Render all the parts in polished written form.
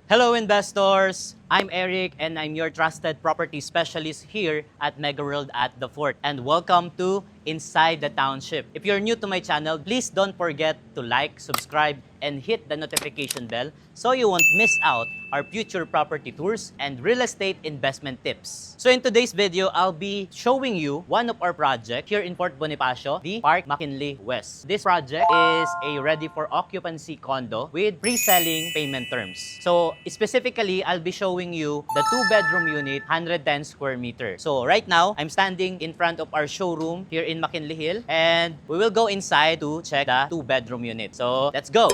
Hello investors! I'm Eric and I'm your trusted property specialist here at Mega World at the Fort. And welcome to Inside the Township. If you're new to my channel, please don't forget to like, subscribe, and hit the notification bell so you won't miss out our future property tours and real estate investment tips. So in today's video, I'll be showing you one of our projects here in Fort Bonifacio, the Park McKinley West. This project is a ready for occupancy condo with pre-selling payment terms. So specifically, I'll be showing you the 2-bedroom unit, 110 square meter. So right now, I'm standing in front of our showroom here in McKinley Hill and we will go inside to check the 2-bedroom unit. So let's go!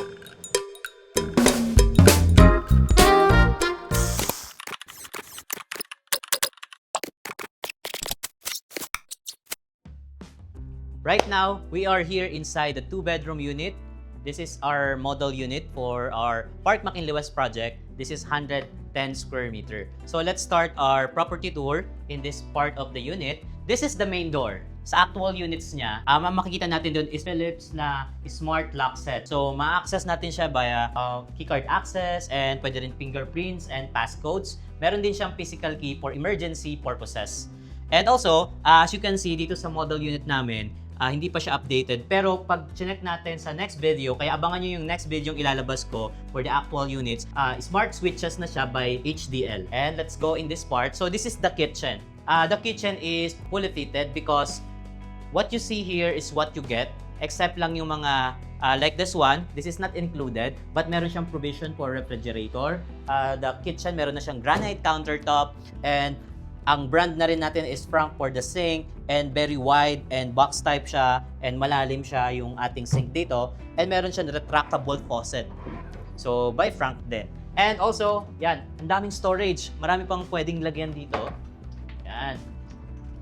Right now, we are here inside the 2-bedroom unit. This is our model unit for our Park McKinley West project. This is 110 square meter. So let's start our property tour in this part of the unit. This is the main door. Sa actual units niya, makikita natin doon is Philips na smart lock set. So ma-access natin siya via keycard access and pwede rin fingerprints and passcodes. Meron din siyang physical key for emergency purposes. And also, as you can see dito sa model unit namin, hindi pa siya updated. Pero pag chinek natin sa next video, kaya abangan nyo yung next video yung ilalabas ko for the actual units, smart switches na siya by HDL. And let's go in this part. So this is the kitchen. The kitchen is fully fitted because what you see here is what you get. Except lang yung mga, like this one, this is not included, but meron siyang provision for refrigerator. The kitchen, meron na siyang granite countertop, and ang brand na rin natin is Frank for the sink, and very wide and box type siya, and malalim siya yung ating sink dito, and meron siyang retractable faucet. So by Frank din. And also, yan, ang daming storage. Marami pang pwedeng lagyan dito. Yan.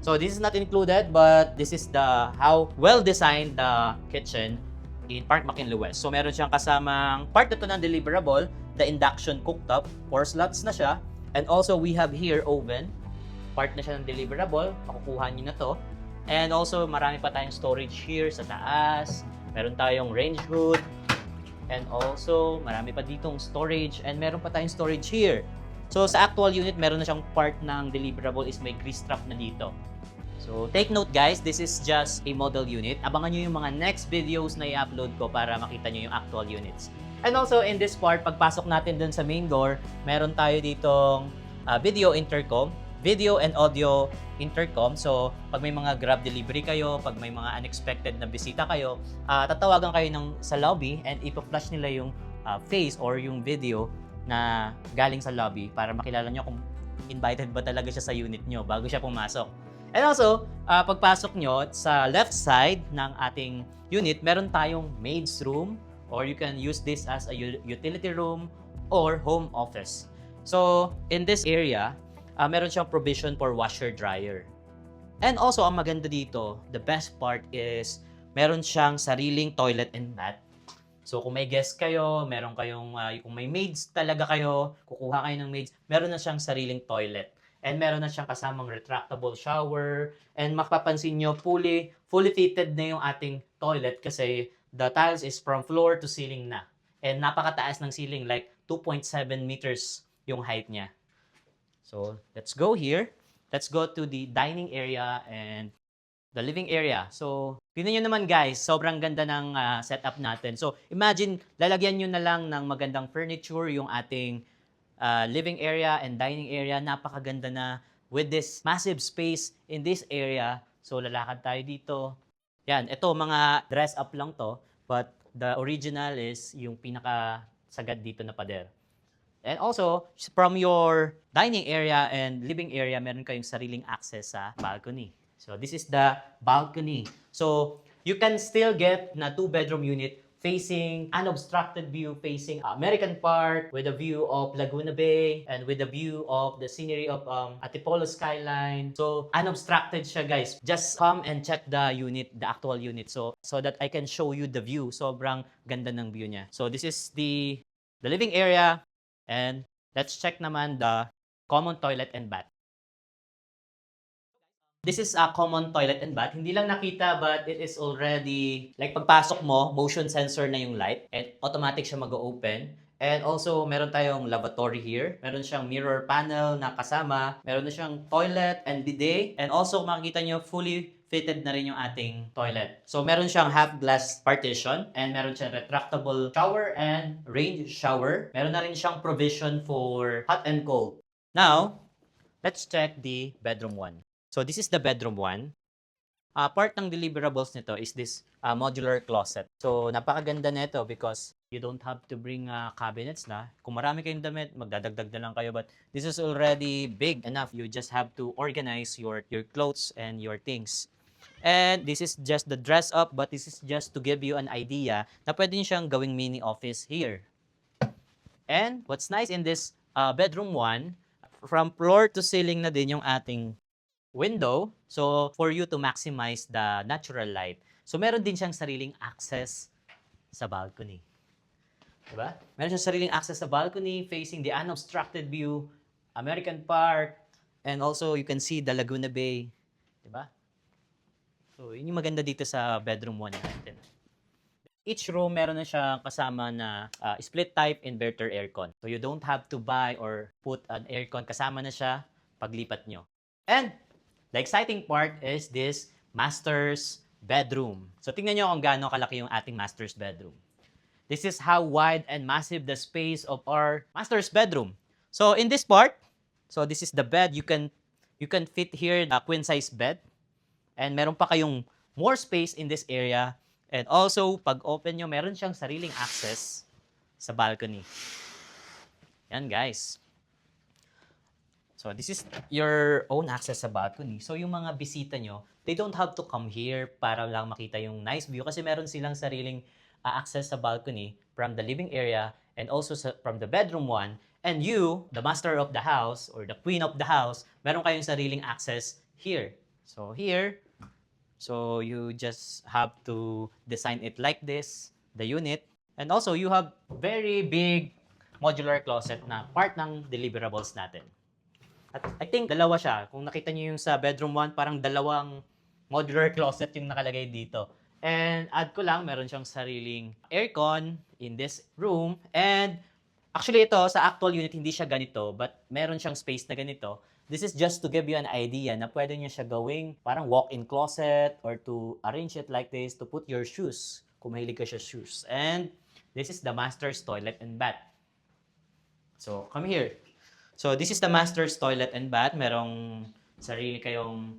So this is not included, but this is the how well designed the kitchen in Park McKinley West. So meron siyang kasamang part ito ng deliverable, the induction cooktop, 4 slots na siya, and also we have here oven. Part na siya ng deliverable, makukuha nyo na to. And also, marami pa tayong storage here sa taas. Meron tayong range hood. And also, marami pa ditong storage. And meron pa tayong storage here. So, sa actual unit, meron na siyang part ng deliverable is may grease trap na dito. So, take note guys, this is just a model unit. Abangan nyo yung mga next videos na i-upload ko para makita nyo yung actual units. And also, in this part, pagpasok natin dun sa main door, meron tayo ditong video intercom. Video and audio intercom. So, pag may mga Grab delivery kayo, pag may mga unexpected na bisita kayo, tatawagan kayo sa lobby and ipa-flash nila yung face or yung video na galing sa lobby para makilala nyo kung invited ba talaga siya sa unit nyo bago siya pumasok. And also, pagpasok nyo sa left side ng ating unit, meron tayong maid's room, or you can use this as a utility room or home office. So, in this area, meron siyang provision for washer-dryer. And also, ang maganda dito, the best part is, meron siyang sariling toilet and bath. So, kung may guest kayo, meron kayong, kung may maids talaga kayo, kukuha kayo ng maids, meron na siyang sariling toilet. And meron na siyang kasamang retractable shower. And mapapansin nyo, fully fitted na yung ating toilet kasi the tiles is from floor to ceiling na. And napakataas ng ceiling, like 2.7 meters yung height niya. So, let's go here. Let's go to the dining area and the living area. So, tingnan nyo naman guys, sobrang ganda ng setup natin. So, imagine, lalagyan nyo na lang ng magandang furniture yung ating living area and dining area. Napakaganda na with this massive space in this area. So, lalakad tayo dito. Yan, ito mga dress up lang to, but the original is yung pinaka sagad dito na pader. And also, from your dining area and living area, meron kayong sariling access sa balcony. So, this is the balcony. So, you can still get na 2-bedroom unit facing unobstructed view, facing American Park with a view of Laguna Bay and with a view of the scenery of Antipolo skyline. So, unobstructed siya guys. Just come and check the unit, the actual unit. So that I can show you the view. Sobrang ganda ng view niya. So, this is the living area. And let's check naman the common toilet and bath. This is a common toilet and bath. Hindi lang nakita but it is already, like pagpasok mo, motion sensor na yung light and automatic siya mag-open. And also, meron tayong lavatory here. Meron siyang mirror panel na kasama. Meron na siyang toilet and bidet. And also, makikita nyo, fully fitted na rin yung ating toilet. So, meron siyang half-glass partition. And meron siyang retractable shower and range shower. Meron na rin siyang provision for hot and cold. Now, let's check the bedroom 1. So, this is the bedroom 1. Part ng deliverables nito is this modular closet. So, napakaganda nito because you don't have to bring cabinets na. Kung marami kayong damit, magdadagdag na lang kayo. But this is already big enough. You just have to organize your clothes and your things. And this is just the dress up, but this is just to give you an idea na pwede nyo siyang gawing mini office here. And what's nice in this bedroom 1, from floor to ceiling na din yung ating window. So, for you to maximize the natural light. So, meron din siyang sariling access sa balcony. Diba? Meron siyang sariling access sa balcony facing the unobstructed view, American Park, and also you can see the Laguna Bay. Diba? So, yun yung maganda dito sa bedroom 1 natin. Each room, meron na siyang kasama na split type inverter aircon. So, you don't have to buy or put an aircon. Kasama na siya paglipat nyo. And, the exciting part is this master's bedroom. So, tingnan nyo kung gaano kalaki yung ating master's bedroom. This is how wide and massive the space of our master's bedroom. So, in this part, so this is the bed. You can fit here a queen-size bed. And meron pa kayong more space in this area. And also, pag open nyo, meron siyang sariling access sa balcony. Yan, guys. So, this is your own access sa balcony. So, yung mga bisita nyo, they don't have to come here para lang makita yung nice view kasi meron silang sariling access sa balcony from the living area and also from the bedroom 1. And you, the master of the house or the queen of the house, meron kayong sariling access here. So, here, so you just have to design it like this, the unit. And also, you have very big modular closet na part ng deliverables natin. At I think dalawa siya. Kung nakita niyo yung sa bedroom 1, parang dalawang modular closet yung nakalagay dito. And add ko lang, meron siyang sariling aircon in this room. And actually ito, sa actual unit, hindi siya ganito. But meron siyang space na ganito. This is just to give you an idea na pwede niyo siya gawing parang walk-in closet or to arrange it like this to put your shoes kung mahilig ka sa shoes. And this is the master's toilet and bath. So, come here. So, this is the master's toilet and bath. Merong sarili kayong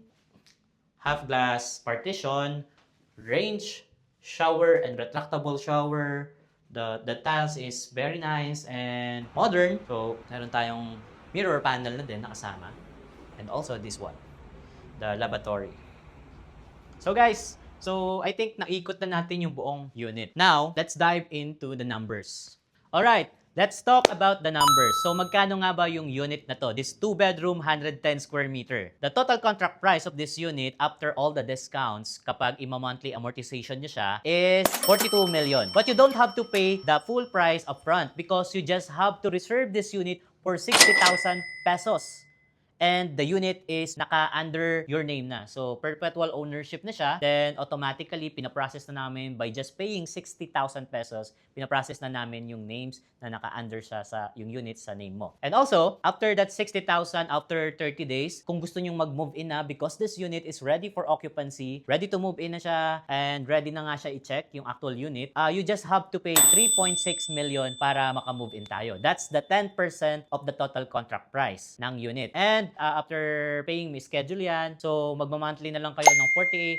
half-glass partition, range, shower, and retractable shower. The tiles is very nice and modern. So, meron tayong mirror panel na din nakasama. And also this one, the lavatory. So, guys, so I think naikot na natin yung buong unit. Now, let's dive into the numbers. Alright. Let's talk about the numbers. So, magkano nga ba yung unit na to? This 2-bedroom, 110 square meter. The total contract price of this unit after all the discounts, kapag ima-monthly amortization nyo siya, is 42 million. But you don't have to pay the full price upfront because you just have to reserve this unit for 60,000 pesos. And the unit is naka-under your name na. So, perpetual ownership na siya. Then, automatically, pinaprocess na namin by just paying 60,000 pesos. Pinaprocess na namin yung names na naka-under siya sa yung unit sa name mo. And also, after that 60,000, after 30 days, kung gusto nyong mag-move in na because this unit is ready for occupancy, ready to move in na siya, and ready na nga siya i-check yung actual unit, you just have to pay 3.6 million para maka-move in tayo. That's the 10% of the total contract price ng unit. And after paying, may schedule yan. So, magma-monthly na lang kayo ng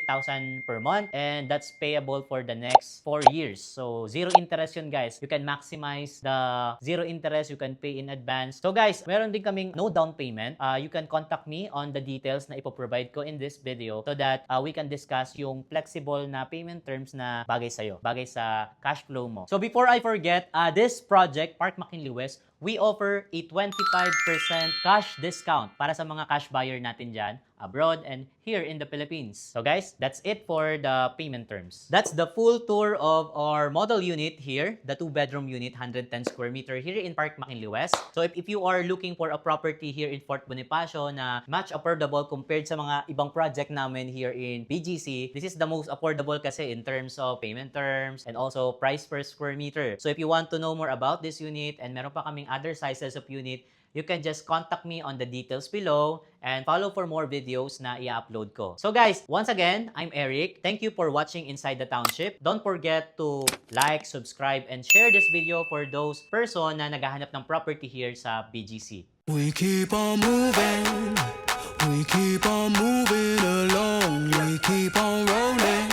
48,000 per month. And that's payable for the next 4 years. So, zero interest yun, guys. You can maximize the zero interest. You can pay in advance. So, guys, meron din kaming no down payment. You can contact me on the details na ipoprovide ko in this video so that we can discuss yung flexible na payment terms na bagay sa'yo, bagay sa cash flow mo. So, before I forget, this project, Park McKinley West, we offer a 25% cash discount para sa mga cash buyer natin dyan, abroad and here in the Philippines. So guys, that's it for the payment terms. That's the full tour of our model unit here, the 2-bedroom unit, 110 square meter here in Park McKinley West. So if you are looking for a property here in Fort Bonifacio na much affordable compared sa mga ibang project namin here in BGC, this is the most affordable kasi in terms of payment terms and also price per square meter. So if you want to know more about this unit and meron pa kaming other sizes of unit, you can just contact me on the details below and follow for more videos na i-upload ko. So guys, once again, I'm Eric. Thank you for watching Inside the Township. Don't forget to like, subscribe, and share this video for those person na naghahanap ng property here sa BGC. We keep on moving along, we keep on rolling.